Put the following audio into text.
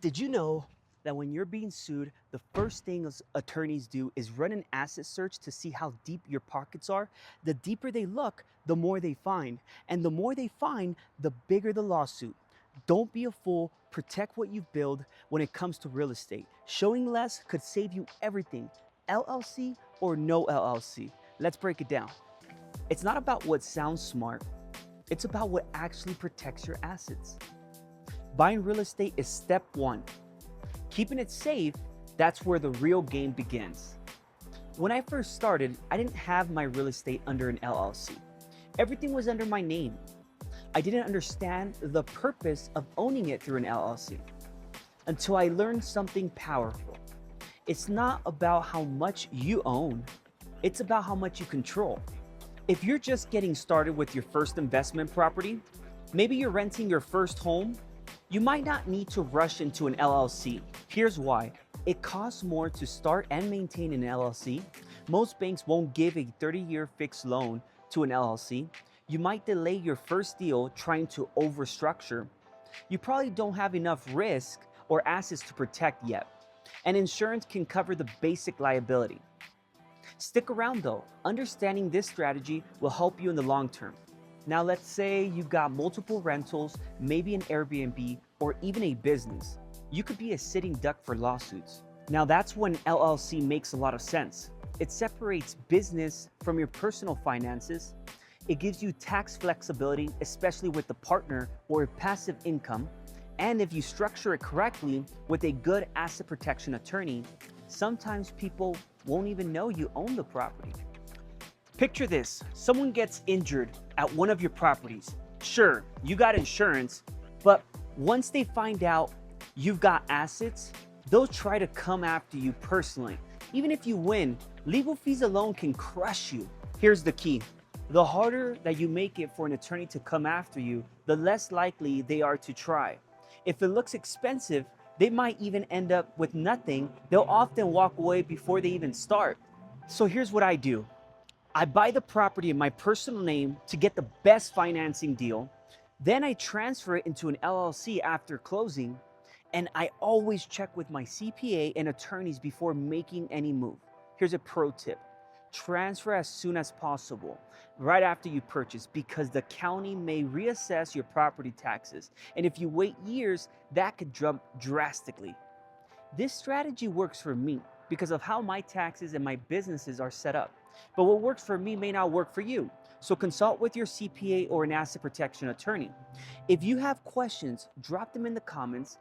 Did you know that when you're being sued, the first thing attorneys do is run an asset search to see how deep your pockets are? The deeper they look, the more they find. And the more they find, the bigger the lawsuit. Don't be a fool. Protect what you've built when it comes to real estate. Showing less could save you everything, LLC or no LLC. Let's break it down. It's not about what sounds smart, it's about what actually protects your assets. Buying real estate is step one. Keeping it safe, that's where the real game begins. When I first started, I didn't have my real estate under an LLC. Everything was under my name. I didn't understand the purpose of owning it through an LLC until I learned something powerful. It's not about how much you own, it's about how much you control. If you're just getting started with your first investment property, maybe you're renting your first home, you might not need to rush into an LLC. Here's why. It costs more to start and maintain an LLC. Most banks won't give a 30-year fixed loan to an LLC. You might delay your first deal trying to overstructure. You probably don't have enough risk or assets to protect yet. And insurance can cover the basic liability. Stick around though. Understanding this strategy will help you in the long term. Now let's say you've got multiple rentals, maybe an Airbnb, or even a business. You could be a sitting duck for lawsuits. Now that's when LLC makes a lot of sense. It separates business from your personal finances. It gives you tax flexibility, especially with the partner or passive income. And if you structure it correctly with a good asset protection attorney, sometimes people won't even know you own the property. Picture this, someone gets injured at one of your properties. Sure, you got insurance, but once they find out you've got assets, they'll try to come after you personally. Even if you win, legal fees alone can crush you. Here's the key. The harder that you make it for an attorney to come after you, the less likely they are to try. If it looks expensive, they might even end up with nothing. They'll often walk away before they even start. So here's what I do. I buy the property in my personal name to get the best financing deal. Then I transfer it into an LLC after closing. And I always check with my CPA and attorneys before making any move. Here's a pro tip. Transfer as soon as possible, right after you purchase, because the county may reassess your property taxes. And if you wait years, that could jump drastically. This strategy works for me because of how my taxes and my businesses are set up. But what works for me may not work for you. So consult with your CPA or an asset protection attorney. If you have questions, drop them in the comments